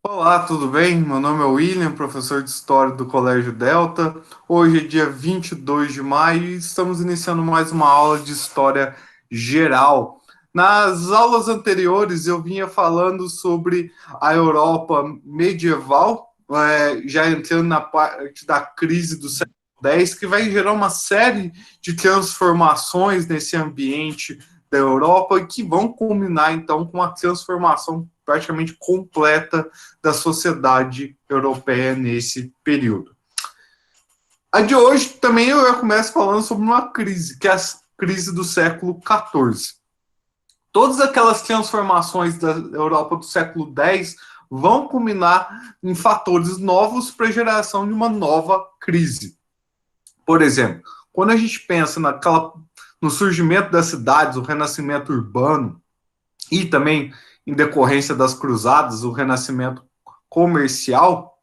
Olá, tudo bem? Meu nome é William, professor de História do Colégio Delta. Hoje é dia 22 de maio e estamos iniciando mais uma aula de História Geral. Nas aulas anteriores eu vinha falando sobre a Europa medieval, já entrando na parte da crise do século X, que vai gerar uma série de transformações nesse ambiente da Europa e que vão culminar então com uma transformação praticamente completa da sociedade europeia nesse período. A de hoje também eu começo falando sobre uma crise, que é a crise do século XIV. Todas aquelas transformações da Europa do século X vão culminar em fatores novos para a geração de uma nova crise. Por exemplo, quando a gente pensa no surgimento das cidades, o renascimento urbano, e também em decorrência das cruzadas, o renascimento comercial,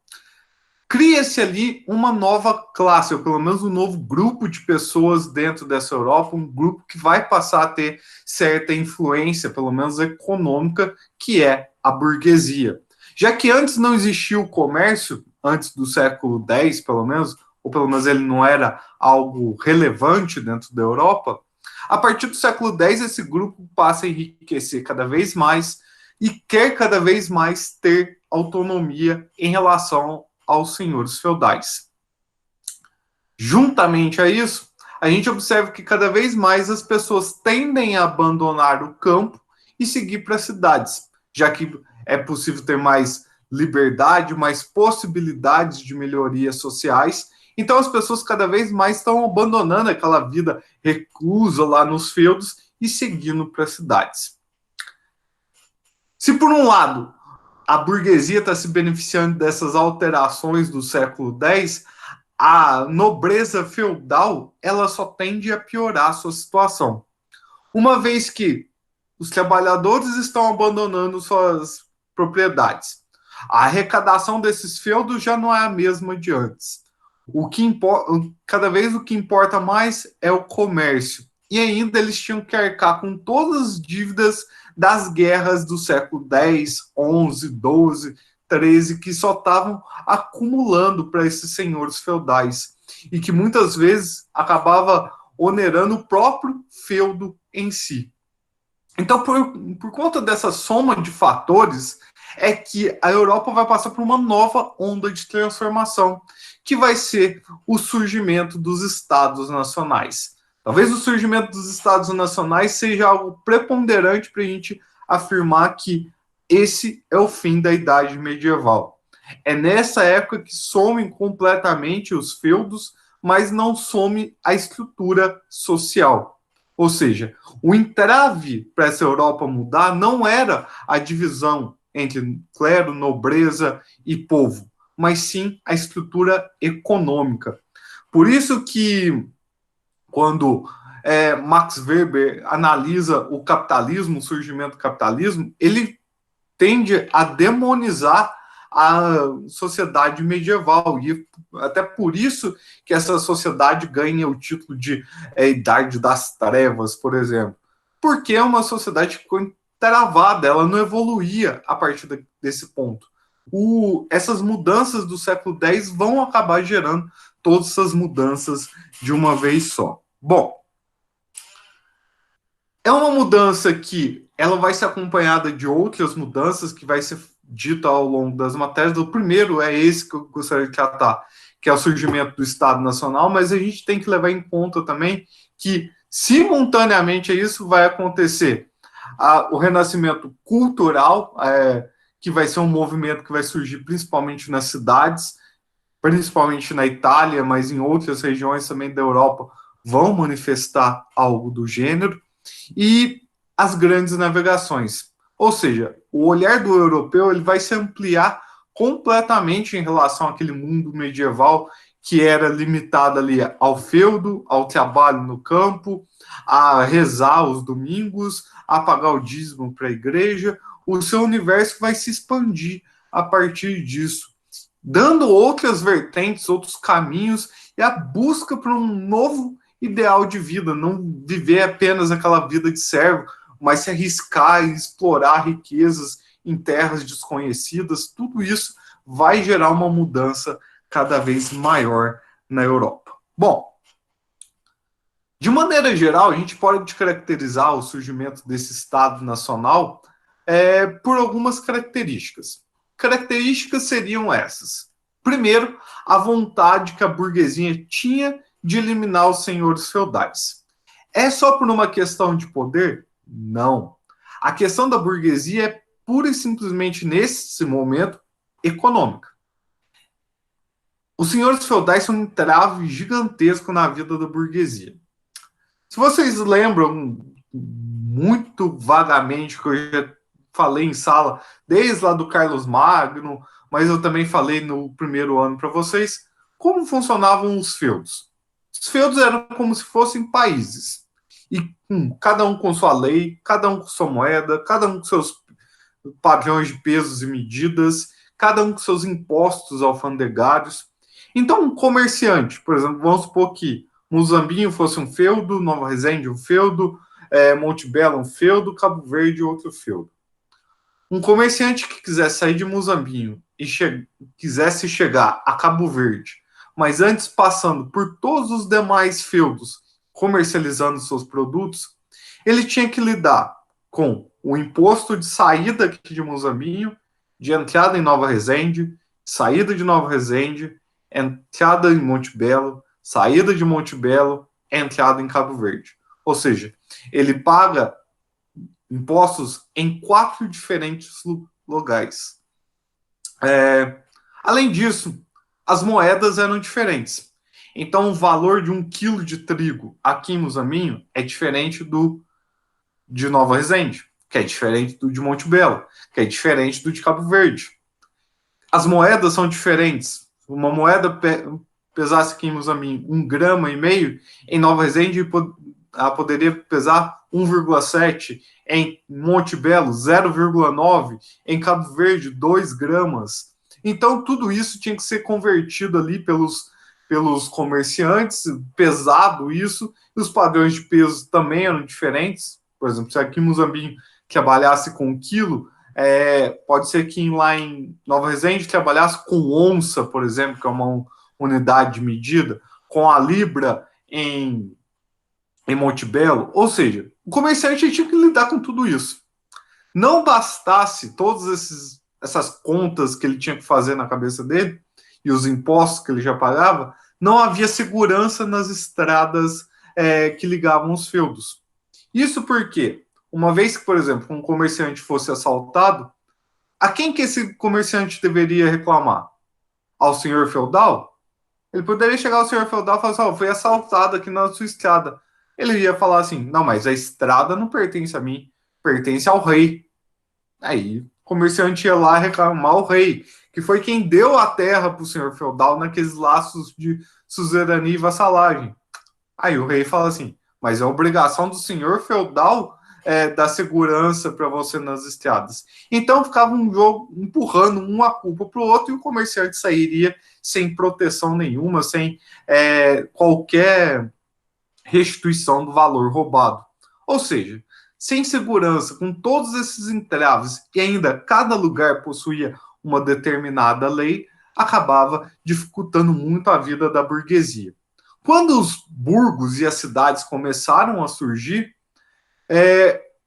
cria-se ali uma nova classe, ou pelo menos um novo grupo de pessoas dentro dessa Europa, um grupo que vai passar a ter certa influência, pelo menos econômica, que é a burguesia. Já que antes não existia o comércio, antes do século X, pelo menos, ou pelo menos ele não era algo relevante dentro da Europa, a partir do século X esse grupo passa a enriquecer cada vez mais e quer cada vez mais ter autonomia em relação aos senhores feudais. Juntamente a isso, a gente observa que cada vez mais as pessoas tendem a abandonar o campo e seguir para as cidades, já que é possível ter mais liberdade, mais possibilidades de melhorias sociais. Então as pessoas cada vez mais estão abandonando aquela vida reclusa lá nos feudos e seguindo para as cidades. Se por um lado a burguesia está se beneficiando dessas alterações do século X, a nobreza feudal ela só tende a piorar a sua situação. Uma vez que os trabalhadores estão abandonando suas propriedades, a arrecadação desses feudos já não é a mesma de antes. Cada vez o que importa mais é o comércio. E ainda eles tinham que arcar com todas as dívidas das guerras do século X, XI, XII, XIII, que só estavam acumulando para esses senhores feudais e que muitas vezes acabava onerando o próprio feudo em si. Então, por conta dessa soma de fatores, é que a Europa vai passar por uma nova onda de transformação, que vai ser o surgimento dos Estados Nacionais. Talvez o surgimento dos Estados Nacionais seja algo preponderante para a gente afirmar que esse é o fim da Idade Medieval. É nessa época que somem completamente os feudos, mas não some a estrutura social. Ou seja, o entrave para essa Europa mudar não era a divisão entre clero, nobreza e povo, mas sim a estrutura econômica. Por isso que quando Max Weber analisa o capitalismo, o surgimento do capitalismo, ele tende a demonizar a sociedade medieval. E até por isso que essa sociedade ganha o título de Idade das Trevas, por exemplo. Porque é uma sociedade que ficou travada, ela não evoluía a partir desse ponto. Essas mudanças do século X vão acabar gerando todas essas mudanças de uma vez só. Bom, é uma mudança que ela vai ser acompanhada de outras mudanças que vai ser dita ao longo das matérias. O primeiro é esse que eu gostaria de tratar, que é o surgimento do Estado Nacional, mas a gente tem que levar em conta também que, simultaneamente a isso, vai acontecer o renascimento cultural, que vai ser um movimento que vai surgir principalmente nas cidades, principalmente na Itália, mas em outras regiões também da Europa vão manifestar algo do gênero e as grandes navegações. Ou seja, o olhar do europeu ele vai se ampliar completamente em relação àquele mundo medieval que era limitado ali ao feudo, ao trabalho no campo, a rezar os domingos, a pagar o dízimo para a igreja. O seu universo vai se expandir a partir disso, dando outras vertentes, outros caminhos e a busca por um novo ideal de vida, não viver apenas aquela vida de servo, mas se arriscar e explorar riquezas em terras desconhecidas, tudo isso vai gerar uma mudança cada vez maior na Europa. Bom, de maneira geral, a gente pode caracterizar o surgimento desse Estado nacional por algumas características. Características seriam essas. Primeiro, a vontade que a burguesia tinha de eliminar os senhores feudais. É só por uma questão de poder? Não. A questão da burguesia é pura e simplesmente, nesse momento, econômica. Os senhores feudais são um entrave gigantesco na vida da burguesia. Se vocês lembram muito vagamente, que eu já falei em sala, desde lá do Carlos Magno, mas eu também falei no primeiro ano para vocês, como funcionavam os feudos. Os feudos eram como se fossem países. E cada um com sua lei, cada um com sua moeda, cada um com seus padrões de pesos e medidas, cada um com seus impostos alfandegários. Então, um comerciante, por exemplo, vamos supor que Muzambinho fosse um feudo, Nova Resende um feudo, Montebello um feudo, Cabo Verde outro feudo. Um comerciante que quisesse sair de Muzambinho e quisesse chegar a Cabo Verde, mas antes passando por todos os demais feudos comercializando seus produtos, ele tinha que lidar com o imposto de saída aqui de Muzambinho, de entrada em Nova Resende, saída de Nova Resende, entrada em Montebello, saída de Montebello, entrada em Cabo Verde. Ou seja, ele paga impostos em 4 diferentes lugares. Além disso, as moedas eram diferentes. Então, o valor de 1 quilo de trigo aqui em Muzambinho é diferente do de Nova Resende, que é diferente do de Montebello, que é diferente do de Cabo Verde. As moedas são diferentes. Uma moeda pesasse aqui em Muzambinho 1,5 grama, em Nova Resende ela poderia pesar 1,7, em Montebello 0,9, em Cabo Verde 2 gramas. Então tudo isso tinha que ser convertido ali pelos comerciantes, pesado isso, e os padrões de peso também eram diferentes. Por exemplo, se aqui em Muzambinho trabalhasse com 1 quilo, pode ser que lá em Nova Resende trabalhasse com onça, por exemplo, que é uma unidade de medida, com a libra em Montebello. Ou seja, o comerciante tinha que lidar com tudo isso. Não bastasse todas essas contas que ele tinha que fazer na cabeça dele e os impostos que ele já pagava, não havia segurança nas estradas que ligavam os feudos. Isso porque, uma vez que, por exemplo, um comerciante fosse assaltado, a quem que esse comerciante deveria reclamar? Ao senhor feudal? Ele poderia chegar ao senhor feudal e falar assim, foi assaltado aqui na sua estrada. Ele ia falar assim, não, mas a estrada não pertence a mim, pertence ao rei. Aí o comerciante ia lá reclamar ao rei, que foi quem deu a terra para o senhor feudal naqueles laços de suzerania e vassalagem. Aí o rei fala assim, mas é obrigação do senhor feudal dar segurança para você nas estradas. Então ficava um jogo empurrando uma culpa para o outro e o comerciante sairia sem proteção nenhuma, sem qualquer restituição do valor roubado. Ou seja, sem segurança, com todos esses entraves e ainda cada lugar possuía uma determinada lei, acabava dificultando muito a vida da burguesia. Quando os burgos e as cidades começaram a surgir,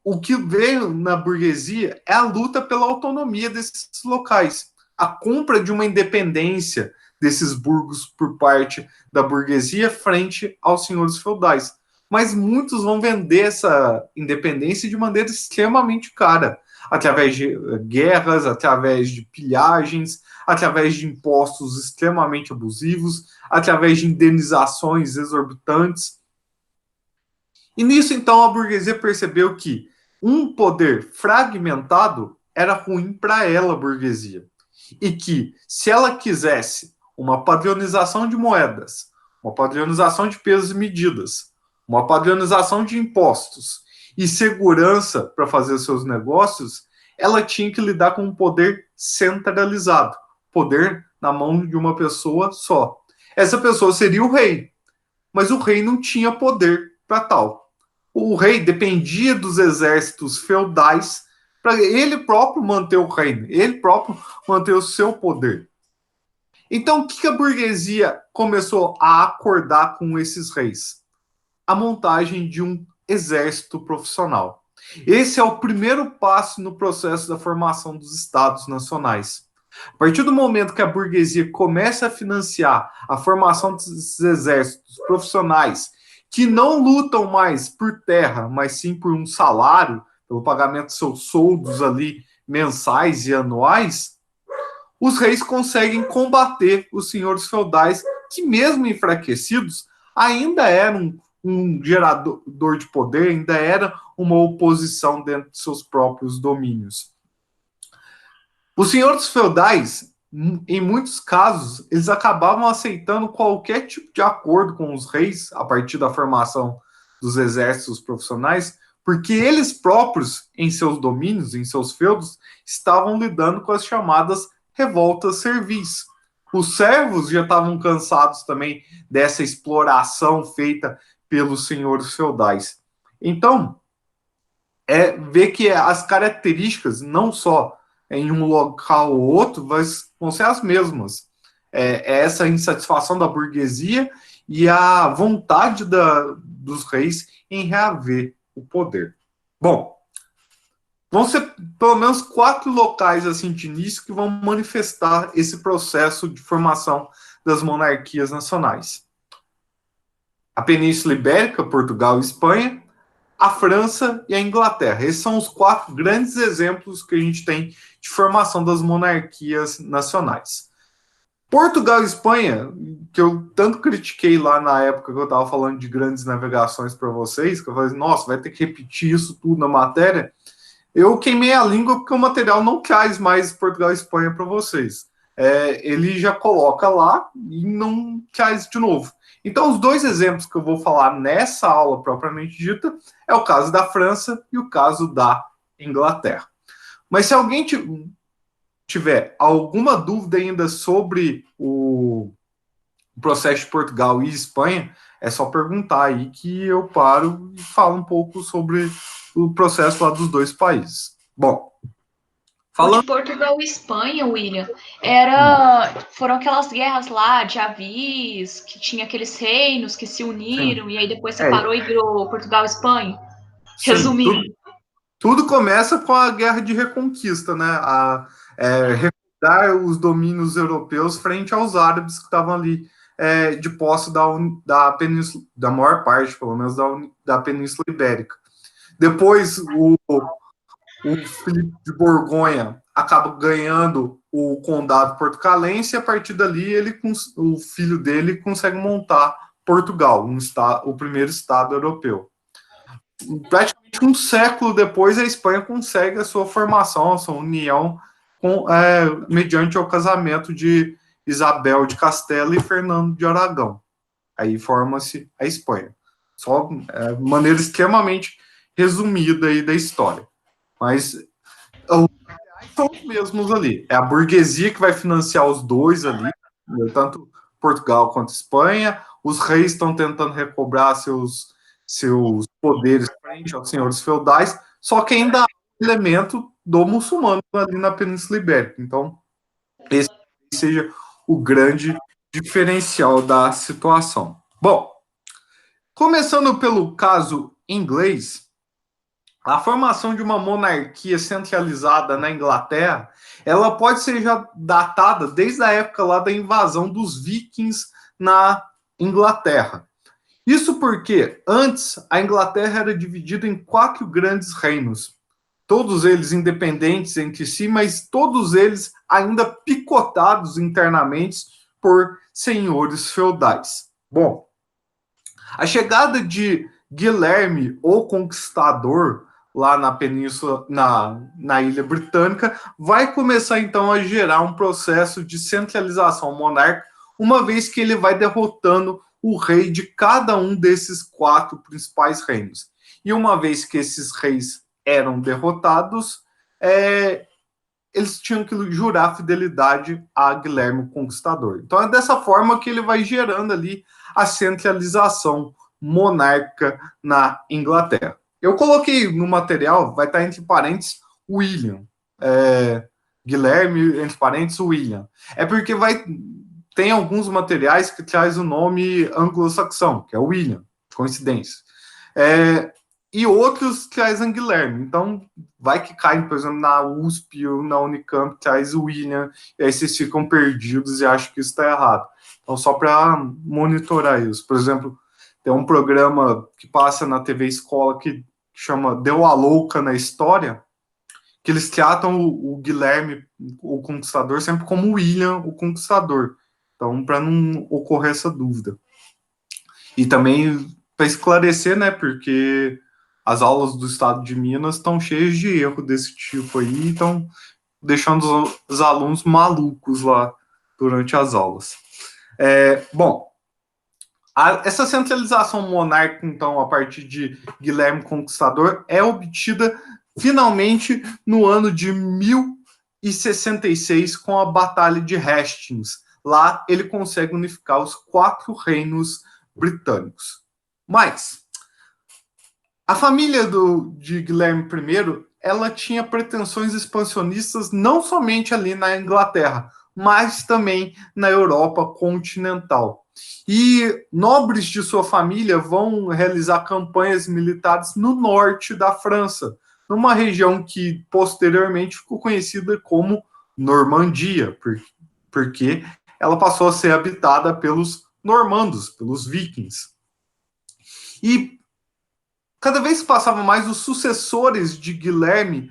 o que veio na burguesia é a luta pela autonomia desses locais, a compra de uma independência desses burgos por parte da burguesia frente aos senhores feudais. Mas muitos vão vender essa independência de maneira extremamente cara, através de guerras, através de pilhagens, através de impostos extremamente abusivos, através de indenizações exorbitantes. E nisso, então, a burguesia percebeu que um poder fragmentado era ruim para ela, a burguesia. E que, se ela quisesse uma padronização de moedas, uma padronização de pesos e medidas, uma padronização de impostos e segurança para fazer seus negócios, ela tinha que lidar com um poder centralizado, poder na mão de uma pessoa só. Essa pessoa seria o rei, mas o rei não tinha poder para tal. O rei dependia dos exércitos feudais para ele próprio manter o reino, ele próprio manter o seu poder. Então, o que a burguesia começou a acordar com esses reis? A montagem de um exército profissional. Esse é o primeiro passo no processo da formação dos estados nacionais. A partir do momento que a burguesia começa a financiar a formação desses exércitos profissionais que não lutam mais por terra, mas sim por um salário, pelo pagamento de seus soldos ali mensais e anuais, os reis conseguem combater os senhores feudais que, mesmo enfraquecidos, ainda eram um gerador de poder, ainda era uma oposição dentro de seus próprios domínios. Os senhores feudais, em muitos casos, eles acabavam aceitando qualquer tipo de acordo com os reis a partir da formação dos exércitos profissionais, porque eles próprios, em seus domínios, em seus feudos, estavam lidando com as chamadas revoltas servis. Os servos já estavam cansados também dessa exploração feita pelos senhores feudais. Então, ver que as características, não só em um local ou outro, vão ser as mesmas. Essa insatisfação da burguesia e a vontade dos reis em reaver o poder. Bom, vão ser pelo menos 4 locais assim de início que vão manifestar esse processo de formação das monarquias nacionais. A Península Ibérica, Portugal e Espanha, a França e a Inglaterra. Esses são os 4 grandes exemplos que a gente tem de formação das monarquias nacionais. Portugal e Espanha, que eu tanto critiquei lá na época que eu estava falando de grandes navegações para vocês, que eu falei, nossa, vai ter que repetir isso tudo na matéria. Eu queimei a língua porque o material não traz mais Portugal e Espanha para vocês. Ele já coloca lá e não traz de novo. Então, os 2 exemplos que eu vou falar nessa aula propriamente dita é o caso da França e o caso da Inglaterra. Mas se alguém tiver alguma dúvida ainda sobre o processo de Portugal e Espanha, é só perguntar aí que eu paro e falo um pouco sobre o processo lá dos 2 países. Bom, falando... O de Portugal e Espanha, William, foram aquelas guerras lá de avis, que tinha aqueles reinos que se uniram, sim, e aí depois separou e virou Portugal e Espanha. Sim, resumindo. Tudo começa com a Guerra de Reconquista, né? Reconquistar os domínios europeus frente aos árabes que estavam ali de posse da península, da maior parte, pelo menos, da Península Ibérica. Depois, o Filipe de Borgonha acaba ganhando o condado portucalense e, a partir dali, o filho dele consegue montar Portugal, o primeiro estado europeu. Praticamente um século depois, a Espanha consegue a sua formação, a sua união, mediante o casamento de Isabel de Castela e Fernando de Aragão. Aí forma-se a Espanha. Só maneira extremamente resumida aí da história. Mas os são os mesmos ali. É a burguesia que vai financiar os 2 ali, tanto Portugal quanto Espanha. Os reis estão tentando recobrar seus poderes frente aos senhores feudais, só que ainda há um elemento do muçulmano ali na Península Ibérica. Então, esse seja o grande diferencial da situação. Bom, começando pelo caso inglês, a formação de uma monarquia centralizada na Inglaterra, ela pode ser já datada desde a época lá da invasão dos vikings na Inglaterra. Isso porque, antes, a Inglaterra era dividida em 4 grandes reinos, todos eles independentes entre si, mas todos eles ainda picotados internamente por senhores feudais. Bom, a chegada de Guilherme, o Conquistador, lá na península, na Ilha Britânica, vai começar então a gerar um processo de centralização monárquica, uma vez que ele vai derrotando o rei de cada um desses 4 principais reinos. E uma vez que esses reis eram derrotados, eles tinham que jurar fidelidade a Guilherme o Conquistador. Então é dessa forma que ele vai gerando ali a centralização monárquica na Inglaterra. Eu coloquei no material, vai estar entre parênteses, William. Guilherme, entre parênteses, William. É porque tem alguns materiais que traz o nome anglo-saxão, que é William, coincidência. E outros trazem Guilherme. Então, vai que cai, por exemplo, na USP ou na Unicamp, traz o William, e aí vocês ficam perdidos e acham que isso está errado. Então, só para monitorar isso. Por exemplo, tem um programa que passa na TV Escola que chama Deu a Louca na História, que eles tratam o Guilherme, o Conquistador, sempre como William, o Conquistador. Então, para não ocorrer essa dúvida. E também para esclarecer, né, porque as aulas do estado de Minas estão cheias de erro desse tipo aí, então deixando os alunos malucos lá durante as aulas. Bom, essa centralização monárquica, então, a partir de Guilherme Conquistador, é obtida finalmente no ano de 1066 com a Batalha de Hastings. Lá ele consegue unificar os 4 reinos britânicos. Mas a família de Guilherme I, ela tinha pretensões expansionistas não somente ali na Inglaterra, mas também na Europa continental. E nobres de sua família vão realizar campanhas militares no norte da França, numa região que posteriormente ficou conhecida como Normandia, porque ela passou a ser habitada pelos normandos, pelos vikings. E cada vez que passava mais, os sucessores de Guilherme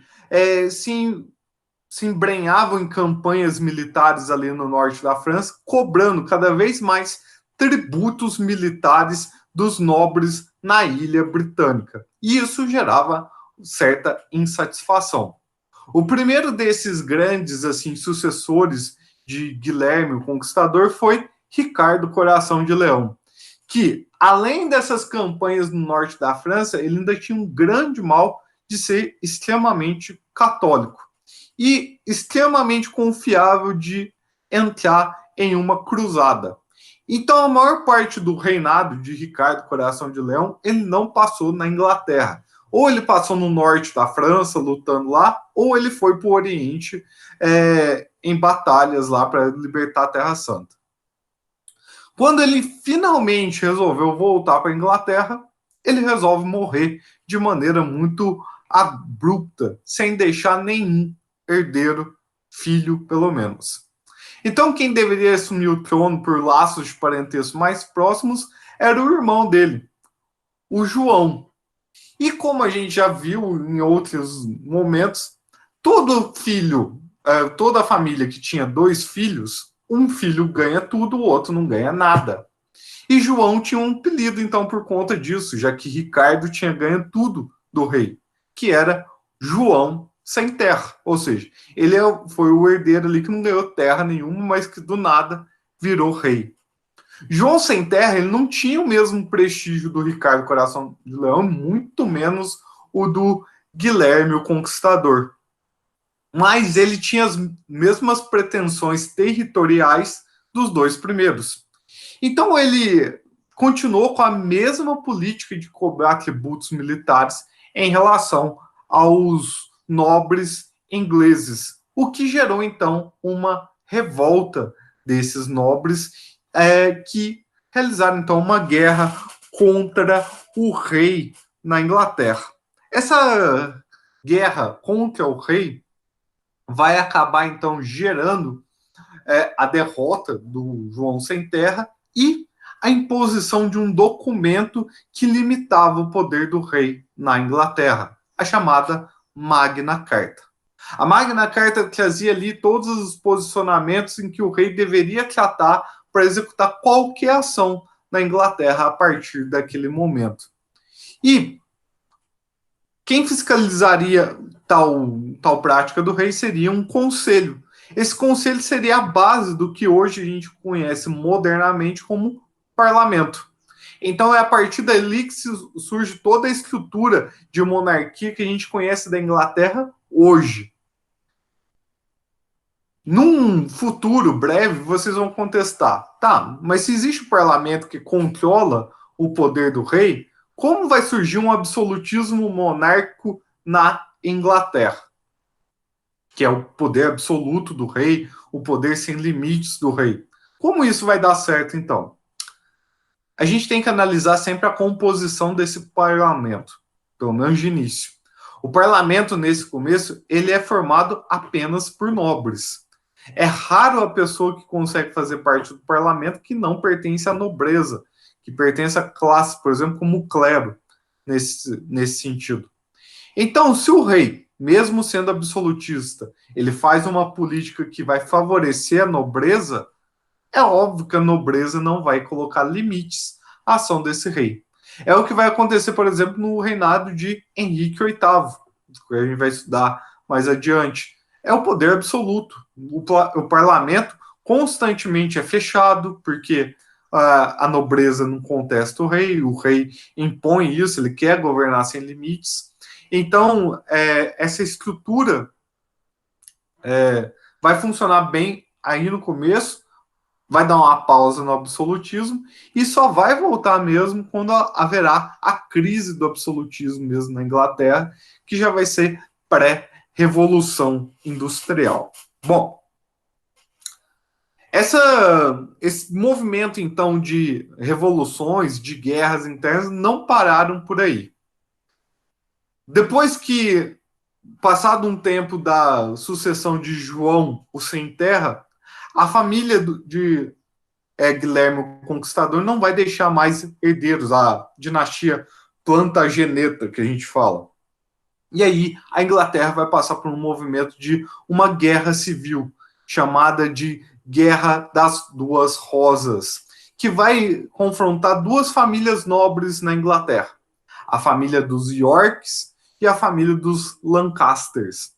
se embrenhavam em campanhas militares ali no norte da França, cobrando cada vez mais tributos militares dos nobres na ilha britânica. E isso gerava certa insatisfação. O primeiro desses grandes sucessores de Guilherme, o Conquistador, foi Ricardo Coração de Leão, que, além dessas campanhas no norte da França, ele ainda tinha um grande mal de ser extremamente católico e extremamente confiável de entrar em uma cruzada. Então, a maior parte do reinado de Ricardo Coração de Leão, ele não passou na Inglaterra. Ou ele passou no norte da França, lutando lá, ou ele foi para o Oriente em batalhas lá para libertar a Terra Santa. Quando ele finalmente resolveu voltar para a Inglaterra, ele resolve morrer de maneira muito abrupta, sem deixar nenhum herdeiro, filho pelo menos. Então, quem deveria assumir o trono por laços de parentesco mais próximos era o irmão dele, o João. E como a gente já viu em outros momentos, todo filho, toda a família que tinha 2 filhos, um filho ganha tudo, o outro não ganha nada. E João tinha um apelido, então, por conta disso, já que Ricardo tinha ganho tudo do rei, que era João sem terra. Ou seja, ele foi o herdeiro ali que não ganhou terra nenhuma, mas que do nada virou rei. João sem terra, ele não tinha o mesmo prestígio do Ricardo Coração de Leão, muito menos o do Guilherme, o Conquistador. Mas ele tinha as mesmas pretensões territoriais dos 2 primeiros. Então ele continuou com a mesma política de cobrar tributos militares em relação aos nobres ingleses, o que gerou então uma revolta desses nobres que realizaram então uma guerra contra o rei na Inglaterra. Essa guerra contra o rei vai acabar então gerando a derrota do João sem terra e a imposição de um documento que limitava o poder do rei na Inglaterra, a chamada Magna Carta. A Magna Carta trazia ali todos os posicionamentos em que o rei deveria tratar para executar qualquer ação na Inglaterra a partir daquele momento. E quem fiscalizaria tal prática do rei seria um conselho. Esse conselho seria a base do que hoje a gente conhece modernamente como parlamento. Então é a partir dali que surge toda a estrutura de monarquia que a gente conhece da Inglaterra hoje. Num futuro breve, vocês vão contestar, tá, mas se existe um parlamento que controla o poder do rei, como vai surgir um absolutismo monárquico na Inglaterra? que é o poder absoluto do rei, o poder sem limites do rei. Como isso vai dar certo, então? A gente tem que analisar sempre a composição desse parlamento, pelo menos de início. O parlamento, nesse começo, ele é formado apenas por nobres. É raro a pessoa que consegue fazer parte do parlamento que não pertence à nobreza, que pertence à classe, por exemplo, como o clero, nesse sentido. Então, se o rei, mesmo sendo absolutista, ele faz uma política que vai favorecer a nobreza, é óbvio que a nobreza não vai colocar limites à ação desse rei. É o que vai acontecer, por exemplo, no reinado de Henrique VIII, que a gente vai estudar mais adiante. É o poder absoluto. O parlamento constantemente é fechado, porque a nobreza não contesta o rei impõe isso, ele quer governar sem limites. Então, essa estrutura vai funcionar bem aí no começo, vai dar uma pausa no absolutismo e só vai voltar mesmo quando haverá a crise do absolutismo mesmo na Inglaterra, que já vai ser pré-revolução industrial. Bom, esse movimento, então, de revoluções, de guerras internas, não pararam por aí. Depois que, passado um tempo da sucessão de João o Sem Terra, a família de Guilherme o Conquistador não vai deixar mais herdeiros, a dinastia Plantageneta, que a gente fala. E aí a Inglaterra vai passar por um movimento de uma guerra civil, chamada de Guerra das Duas Rosas, que vai confrontar duas famílias nobres na Inglaterra, a família dos Yorks e a família dos Lancasters.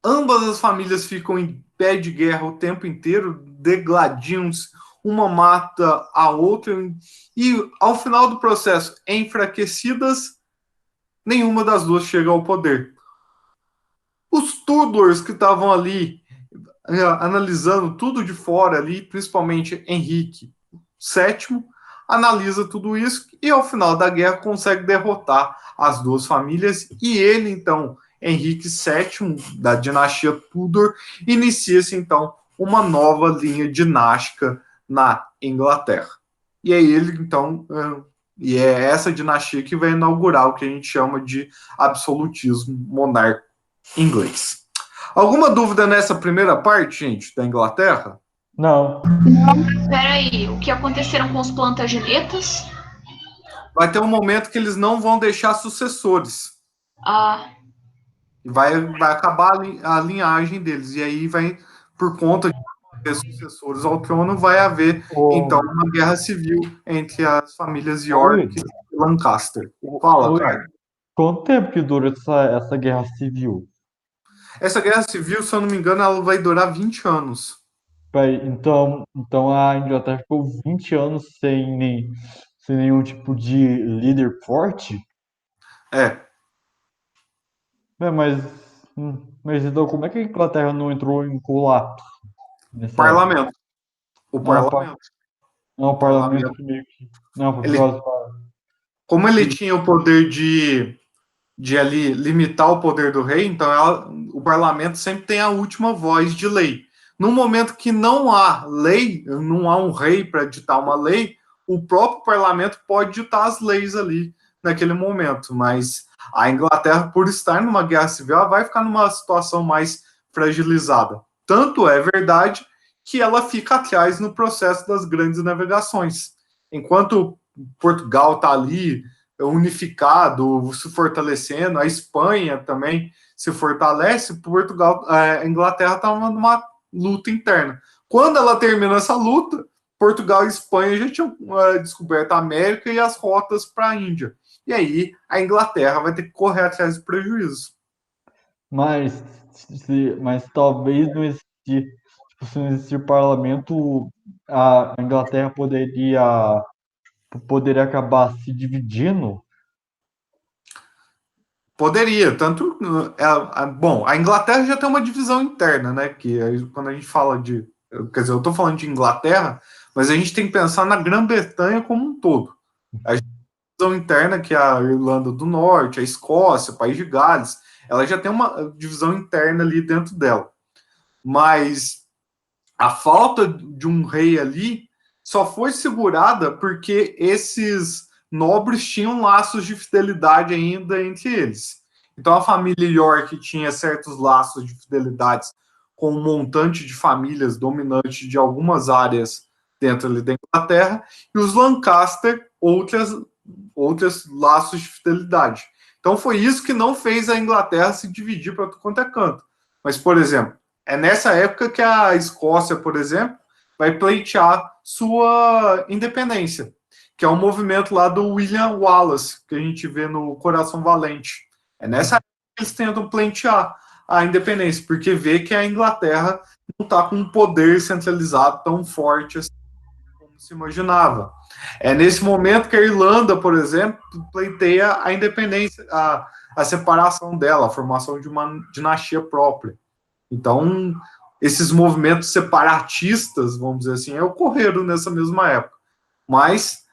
Ambas as famílias ficam em pé de guerra o tempo inteiro, degladiam-se, uma mata a outra, e ao final do processo, enfraquecidas, nenhuma das duas chega ao poder. Os Tudors que estavam ali analisando tudo de fora ali, principalmente Henrique VII, analisa tudo isso e ao final da guerra consegue derrotar as duas famílias e ele então, Henrique VII da dinastia Tudor, inicia-se então uma nova linha dinástica na Inglaterra. E é ele então, e é essa dinastia que vai inaugurar o que a gente chama de absolutismo monárquico inglês. Alguma dúvida nessa primeira parte, gente, da Inglaterra? Não. Espera aí, o que aconteceram com os plantagenetas? Vai ter um momento que eles não vão deixar sucessores. Vai acabar a linhagem deles. E aí vai, por conta de ter sucessores ao trono, vai haver, então, uma guerra civil entre as famílias York e Lancaster. Fala, cara. Quanto tempo que dura essa guerra civil? Essa guerra civil, se eu não me engano, ela vai durar 20 anos. Então a Inglaterra ficou 20 anos sem nenhum tipo de líder forte? Mas então como é que a Inglaterra não entrou em colapso nessa época? Parlamento. O parlamento. Não, o parlamento meio que. Não, por causa. Como ele tinha o poder de ali limitar o poder do rei, então o parlamento sempre tem a última voz de lei. No momento que não há lei, não há um rei para ditar uma lei, o próprio parlamento pode ditar as leis ali naquele momento, mas a Inglaterra, por estar numa guerra civil, ela vai ficar numa situação mais fragilizada. Tanto é verdade que ela fica atrás no processo das grandes navegações. Enquanto Portugal está ali unificado, se fortalecendo, a Espanha também se fortalece, Portugal, a Inglaterra está numa luta interna. Quando ela termina essa luta, Portugal e Espanha já tinham descoberto a América e as rotas para a Índia. E aí a Inglaterra vai ter que correr atrás do prejuízo. Mas talvez não existir, tipo, se não existir parlamento, a Inglaterra poderia acabar se dividindo. Poderia, tanto. Bom, a Inglaterra já tem uma divisão interna, né? Que quando a gente fala de. Quer dizer, eu estou falando de Inglaterra, mas a gente tem que pensar na Grã-Bretanha como um todo. A divisão interna, que é a Irlanda do Norte, a Escócia, o País de Gales, ela já tem uma divisão interna ali dentro dela. Mas a falta de um rei ali só foi segurada porque esses nobres tinham laços de fidelidade ainda entre eles. Então a família York tinha certos laços de fidelidade com um montante de famílias dominantes de algumas áreas dentro ali da Inglaterra, e os Lancaster outros laços de fidelidade. Então foi isso que não fez a Inglaterra se dividir para tudo quanto é canto. Mas, por exemplo, é nessa época que a Escócia, por exemplo, vai pleitear sua independência, que é um movimento lá do William Wallace, que a gente vê no Coração Valente. É nessa época que eles tentam pleitear a independência, porque vê que a Inglaterra não está com um poder centralizado tão forte assim como se imaginava. É nesse momento que a Irlanda, por exemplo, pleiteia a independência, a separação dela, a formação de uma dinastia própria. Então, esses movimentos separatistas, vamos dizer assim, ocorreram nessa mesma época. Mas,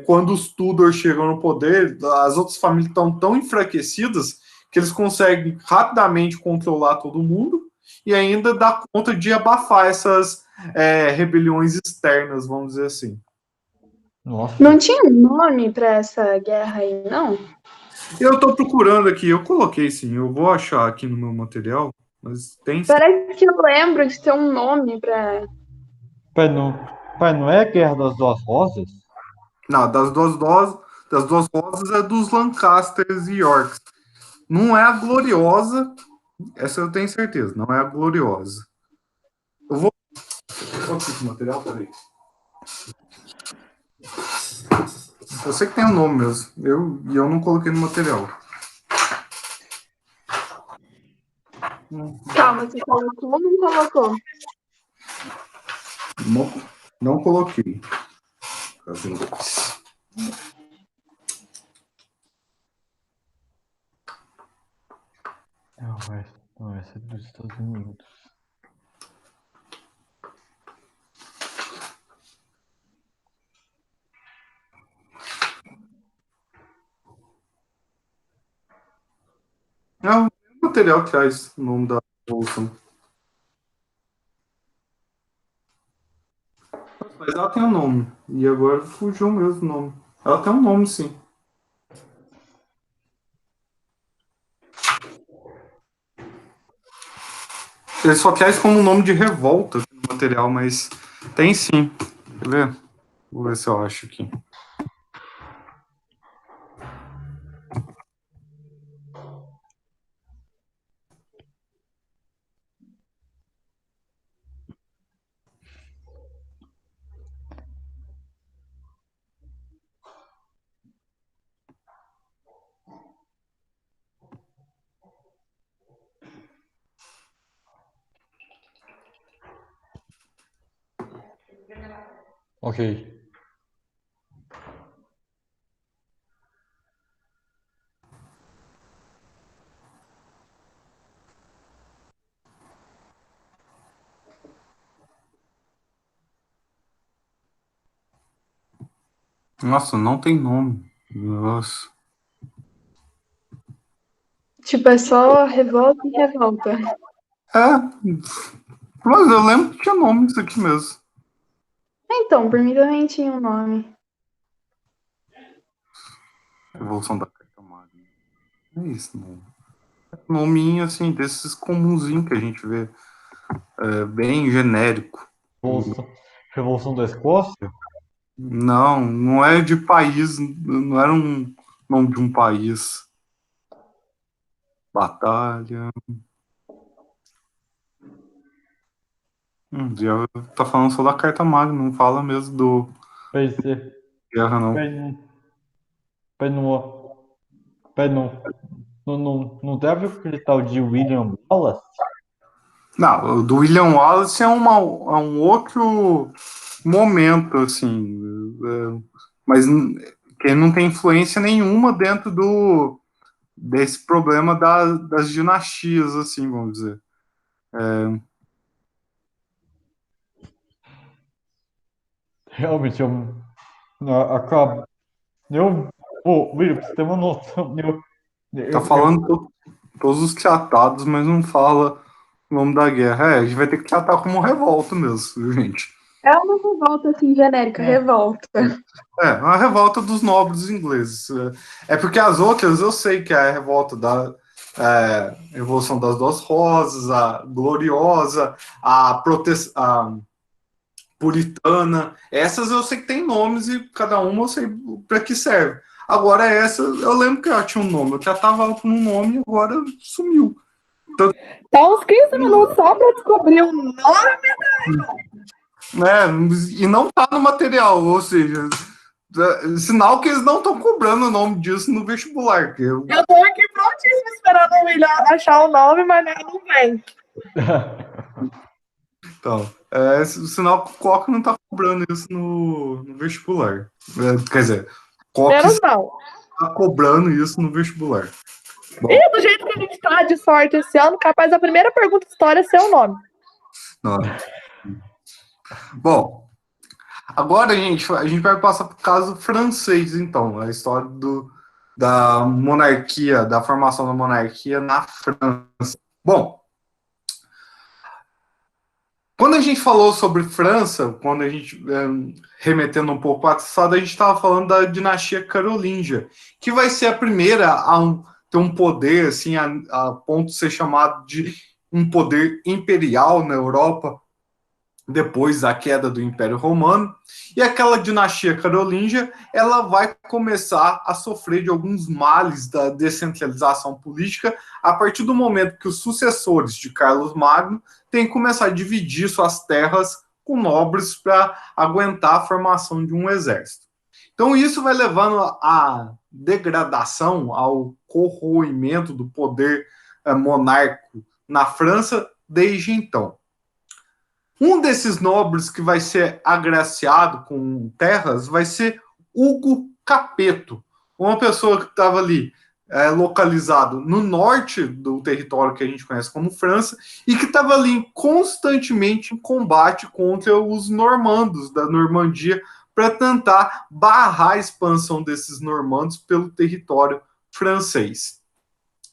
quando os Tudor chegam no poder, as outras famílias estão tão enfraquecidas que eles conseguem rapidamente controlar todo mundo e ainda dar conta de abafar essas rebeliões externas, vamos dizer assim. Nossa. Não tinha um nome para essa guerra aí, não? Eu estou procurando aqui, eu coloquei sim, eu vou achar aqui no meu material, mas tem sim. Parece que eu lembro de ter um nome para... Pai, não é a Guerra das Duas Rosas? Não, das duas rosas é dos Lancasters e Yorks. Não é a gloriosa, essa eu tenho certeza, não é a gloriosa. Eu vou aqui esse material, peraí. Eu sei que tem um nome mesmo, eu não coloquei no material. Calma, você colocou ou não colocou? Não coloquei. Não, essa é dos Estados Unidos. Não, o material que traz o nome da revolução. Mas ela tem um nome. E agora fugiu mesmo o nome. Ela tem um nome, sim. Ele só traz como nome de revolta no material, mas tem sim. Quer ver? Vou ver se eu acho aqui. Ok. Nossa, não tem nome. Nossa. Tipo, é só revolta e revolta. Mas eu lembro que tinha nome isso aqui mesmo. Então, por mim também tinha um nome. Revolução da Carta Magna. É isso, nome. Nominho, assim, desses comunzinhos que a gente vê. Bem genérico. Revolução da Escócia? Não, não é de país, não era um nome de um país. Batalha. Já tá falando só da Carta Magna, não fala mesmo do guerra, não. Não deve aquele tal de William Wallace? Não, o do William Wallace é um outro momento, assim, mas que não tem influência nenhuma dentro desse problema das dinastias, assim, vamos dizer. Realmente, William, pra você ter uma noção, Tá falando todos os tratados, mas não fala o nome da guerra. A gente vai ter que tratar como revolta mesmo, gente. É uma revolta, assim, genérica, revolta. Uma revolta dos nobres ingleses. É porque as outras eu sei que é a revolta da Revolução das Duas Rosas, a Gloriosa, a Puritana. Essas eu sei que tem nomes e cada uma eu sei para que serve. Agora essa, eu lembro que ela tinha um nome. Eu já estava com um nome e agora sumiu. Tá uns 15 minutos só para descobrir o nome. E não tá no material, ou seja, sinal que eles não estão cobrando o nome disso no vestibular. Eu tô aqui prontíssimo esperando o William achar o nome, mas não vem. Então, sinal que o Coca não tá cobrando isso no vestibular. Quer dizer, Coca tá cobrando isso no vestibular. Bom. E do jeito que a gente tá de sorte esse ano, capaz a primeira pergunta de história é seu nome. Não. Bom, agora, gente, a gente vai passar para o caso francês, então, a história da monarquia, da formação da monarquia na França. Bom, quando a gente falou sobre França, quando a gente, remetendo um pouco para o passado, a gente estava falando da dinastia carolíngia, que vai ser a primeira a ter um poder, assim, a ponto de ser chamado de um poder imperial na Europa, depois da queda do Império Romano, e aquela dinastia carolíngia, ela vai começar a sofrer de alguns males da descentralização política a partir do momento que os sucessores de Carlos Magno têm que começar a dividir suas terras com nobres para aguentar a formação de um exército. Então isso vai levando à degradação, ao corroimento do poder monárquico na França desde então. Um desses nobres que vai ser agraciado com terras vai ser Hugo Capeto, uma pessoa que estava ali localizado no norte do território que a gente conhece como França e que estava ali constantemente em combate contra os normandos da Normandia para tentar barrar a expansão desses normandos pelo território francês.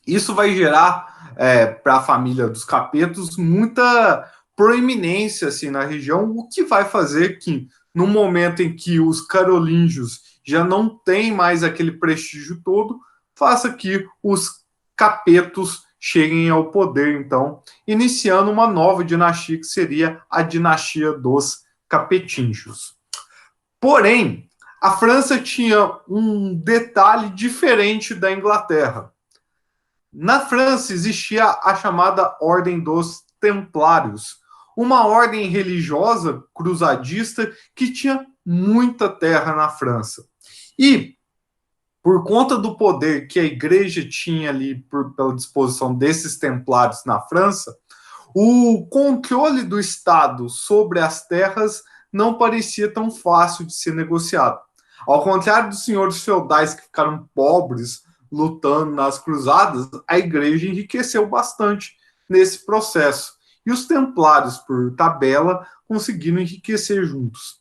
Isso vai gerar para a família dos Capetos muita proeminência assim, na região, o que vai fazer que, no momento em que os carolíngios já não têm mais aquele prestígio todo, faça que os Capetos cheguem ao poder, então, iniciando uma nova dinastia, que seria a dinastia dos Capetingios. Porém, a França tinha um detalhe diferente da Inglaterra. Na França existia a chamada Ordem dos Templários, uma ordem religiosa cruzadista que tinha muita terra na França. E, por conta do poder que a igreja tinha ali pela disposição desses templários na França, o controle do Estado sobre as terras não parecia tão fácil de ser negociado. Ao contrário dos senhores feudais que ficaram pobres lutando nas cruzadas, a igreja enriqueceu bastante nesse processo. E os templários, por tabela, conseguiram enriquecer juntos.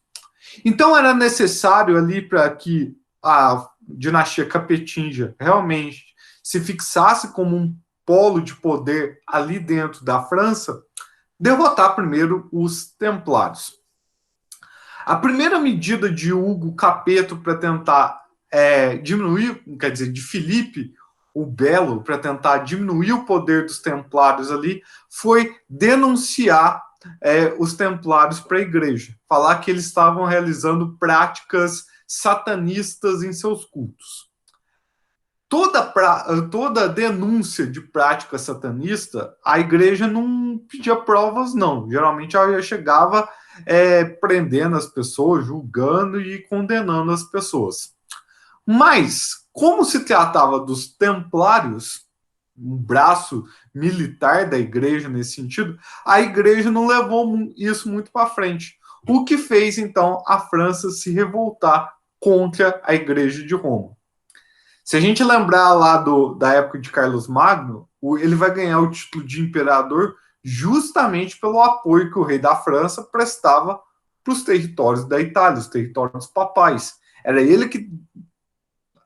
Então era necessário ali para que a dinastia capetinga realmente se fixasse como um polo de poder ali dentro da França, derrotar primeiro os templários. A primeira medida de Hugo Capeto para tentar diminuir, quer dizer, de Filipe o Belo, para tentar diminuir o poder dos templários ali, foi denunciar os templários para a igreja, falar que eles estavam realizando práticas satanistas em seus cultos. Toda denúncia de prática satanista, a igreja não pedia provas, não. Geralmente ela já chegava prendendo as pessoas, julgando e condenando as pessoas. Mas, como se tratava dos templários, um braço militar da igreja nesse sentido, a igreja não levou isso muito para frente. O que fez, então, a França se revoltar contra a igreja de Roma. Se a gente lembrar lá da época de Carlos Magno, ele vai ganhar o título de imperador justamente pelo apoio que o rei da França prestava para os territórios da Itália, os territórios papais. Era ele que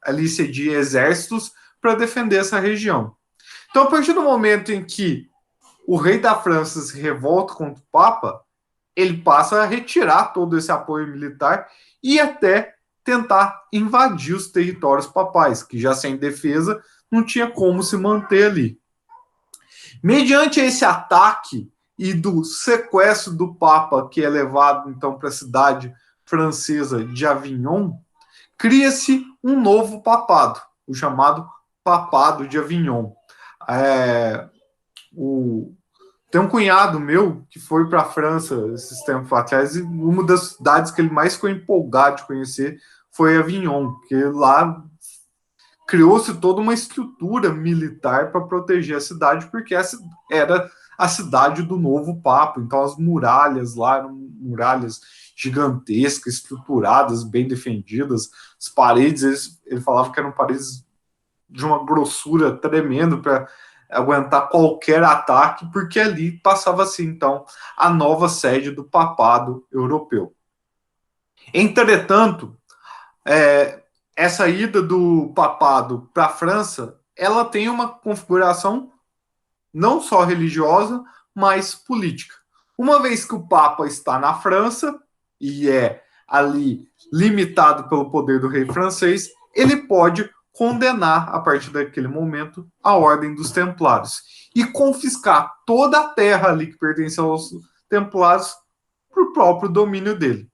ali cedia exércitos para defender essa região. Então, a partir do momento em que o rei da França se revolta contra o Papa, ele passa a retirar todo esse apoio militar e até tentar invadir os territórios papais, que já sem defesa não tinha como se manter ali. Mediante esse ataque e do sequestro do Papa, que é levado então para a cidade francesa de Avignon, cria-se um novo papado, o chamado Papado de Avignon. Tem um cunhado meu que foi para a França esses tempos atrás, e uma das cidades que ele mais ficou empolgado de conhecer foi Avignon, porque lá criou-se toda uma estrutura militar para proteger a cidade, porque essa era a cidade do novo Papa. Então as muralhas lá eram muralhas gigantescas, estruturadas, bem defendidas. As paredes, ele falava que eram paredes de uma grossura tremenda para aguentar qualquer ataque, porque ali passava-se, então, a nova sede do papado europeu. Entretanto, essa ida do papado para a França, ela tem uma configuração não só religiosa, mas política. Uma vez que o Papa está na França, e é ali limitado pelo poder do rei francês, ele pode condenar, a partir daquele momento, a Ordem dos Templários e confiscar toda a terra ali que pertence aos Templários para o próprio domínio dele.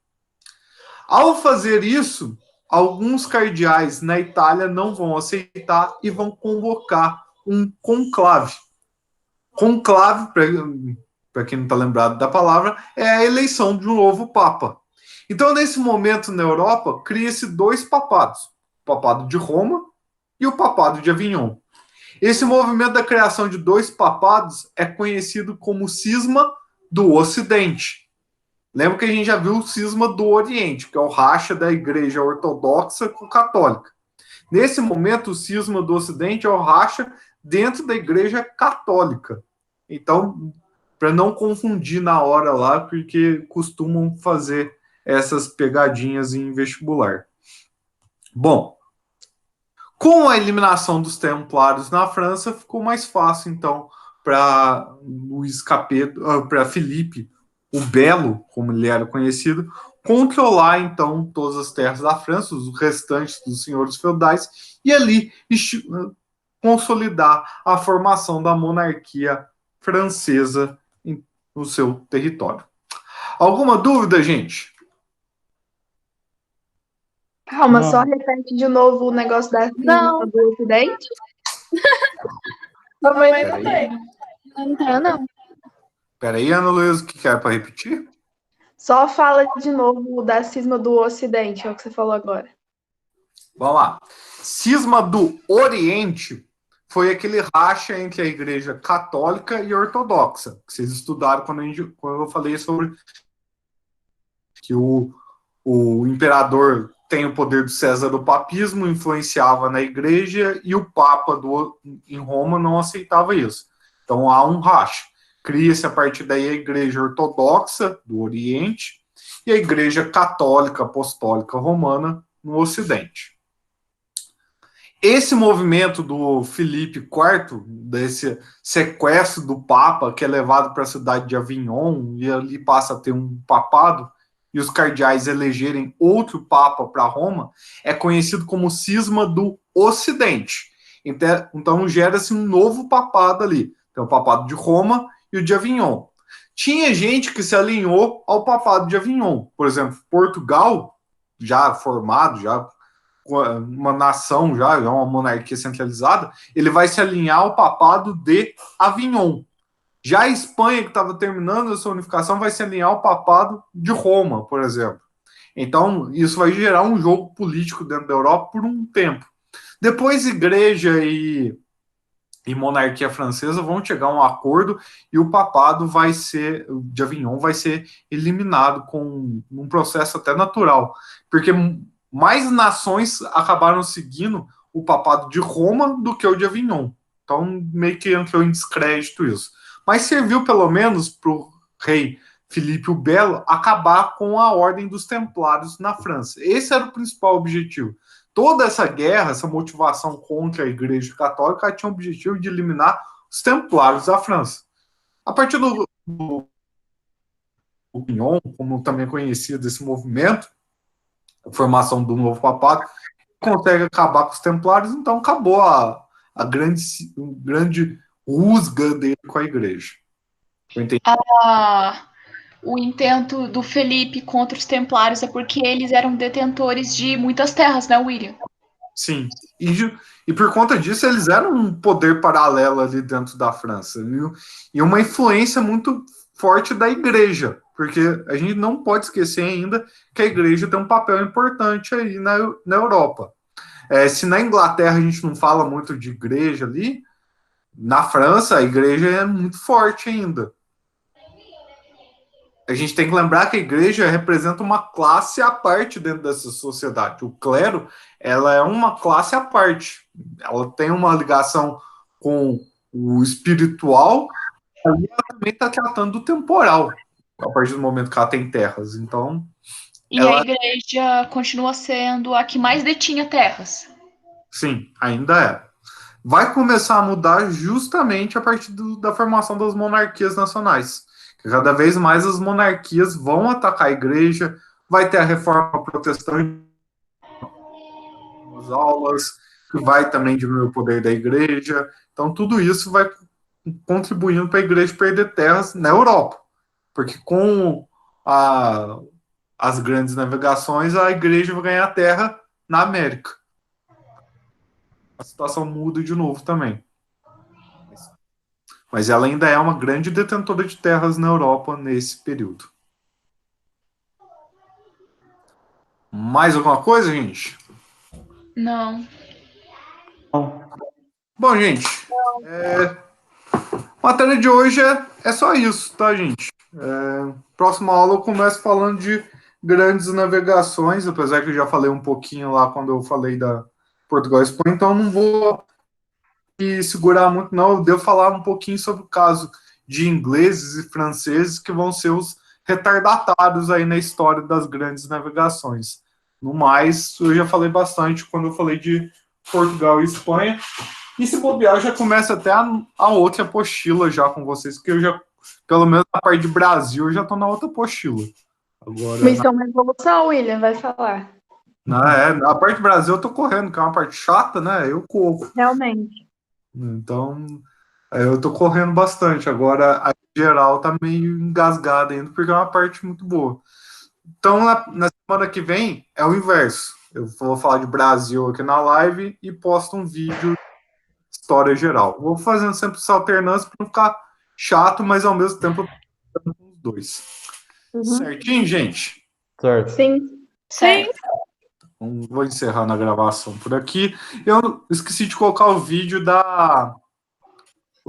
Ao fazer isso, alguns cardeais na Itália não vão aceitar e vão convocar um conclave. Conclave, para quem não está lembrado da palavra, é a eleição de um novo Papa. Então, nesse momento, na Europa, cria-se dois papados. O papado de Roma e o papado de Avignon. Esse movimento da criação de dois papados é conhecido como cisma do Ocidente. Lembra que a gente já viu o cisma do Oriente, que é o racha da igreja ortodoxa com católica. Nesse momento, o cisma do Ocidente é o racha dentro da igreja católica. Então, para não confundir na hora lá, porque costumam fazer essas pegadinhas em vestibular. Bom, com a eliminação dos Templários na França, ficou mais fácil, então, para Luís Capeto, para Filipe o Belo, como ele era conhecido, controlar, então, todas as terras da França, os restantes dos senhores feudais, e ali consolidar a formação da monarquia francesa no seu território. Alguma dúvida, gente? Calma, só repete de novo o negócio da cisma do Ocidente. Também não tem. Não tem, não. Peraí, Ana Luísa, o que era para repetir? Só fala de novo da cisma do Ocidente, é o que você falou agora. Vamos lá. Cisma do Oriente foi aquele racha entre a igreja católica e ortodoxa, que vocês estudaram quando eu falei sobre que o imperador tem o poder do César do papismo, influenciava na igreja, e o Papa em Roma não aceitava isso. Então há um racha. Cria-se a partir daí a igreja ortodoxa do Oriente e a igreja católica apostólica romana no Ocidente. Esse movimento do Filipe IV, desse sequestro do Papa, que é levado para a cidade de Avignon, e ali passa a ter um papado, e os cardeais elegerem outro Papa para Roma, é conhecido como cisma do Ocidente. Então gera-se um novo papado ali. Então o papado de Roma e o de Avignon. Tinha gente que se alinhou ao papado de Avignon. Por exemplo, Portugal, já formado, já uma nação, já uma monarquia centralizada, ele vai se alinhar ao papado de Avignon. Já a Espanha, que estava terminando a sua unificação, vai se alinhar ao papado de Roma, por exemplo. Então, isso vai gerar um jogo político dentro da Europa por um tempo. Depois, igreja e monarquia francesa vão chegar a um acordo e o papado de Avignon vai ser eliminado com um processo até natural, porque mais nações acabaram seguindo o papado de Roma do que o de Avignon. Então, meio que entrou em descrédito isso. Mas serviu, pelo menos, para o rei Filipe o Belo acabar com a Ordem dos Templários na França. Esse era o principal objetivo. toda essa guerra, essa motivação contra a Igreja Católica tinha o objetivo de eliminar os templários da França. A partir do Pignon, como também é conhecido esse movimento, a formação do novo papado, consegue acabar com os templários, então acabou a grande rusga dele com a igreja. O intento do Felipe contra os templários é porque eles eram detentores de muitas terras, né, William? Sim, e por conta disso eles eram um poder paralelo ali dentro da França, viu? E uma influência muito forte da igreja, porque a gente não pode esquecer ainda que a igreja tem um papel importante aí na Europa. Se na Inglaterra a gente não fala muito de igreja ali, na França a igreja é muito forte ainda. A gente tem que lembrar que a igreja representa uma classe à parte dentro dessa sociedade. O clero, ela é uma classe à parte. Ela tem uma ligação com o espiritual, e ela também está tratando do temporal, a partir do momento que ela tem terras. Então, e a igreja continua sendo a que mais detinha terras. Sim, ainda é. Vai começar a mudar justamente a partir da formação das monarquias nacionais. Cada vez mais as monarquias vão atacar a igreja, vai ter a reforma protestante nas aulas, que vai também diminuir o poder da igreja. Então, tudo isso vai contribuindo para a igreja perder terras na Europa. Porque com as grandes navegações, a igreja vai ganhar terra na América. A situação muda de novo também. Mas ela ainda é uma grande detentora de terras na Europa nesse período. Mais alguma coisa, gente? Não. Bom, gente, a matéria de hoje é só isso, tá, gente? Próxima aula eu começo falando de grandes navegações, apesar que eu já falei um pouquinho lá quando eu falei da Portugal e Espanha, então não vou segurar muito, não. Eu devo falar um pouquinho sobre o caso de ingleses e franceses que vão ser os retardatários aí na história das grandes navegações. No mais, eu já falei bastante quando eu falei de Portugal e Espanha. E se bobear, já começa até a outra apostila já com vocês, porque eu já, pelo menos na parte de Brasil, eu já estou na outra apostila. Agora, Missão uma evolução, William, vai falar. Na parte do Brasil eu tô correndo, que é uma parte chata, né? Eu corro. Realmente. Então, eu tô correndo bastante. Agora, a geral tá meio engasgada ainda, porque é uma parte muito boa. Então, na semana que vem, é o inverso. Eu vou falar de Brasil aqui na live e posto um vídeo de história geral. Vou fazendo sempre essa alternância para não ficar chato, mas ao mesmo tempo eu tô com os dois. Certinho, gente? Certo. Sim. Certo. Então, vou encerrar na gravação por aqui. Eu esqueci de colocar o vídeo da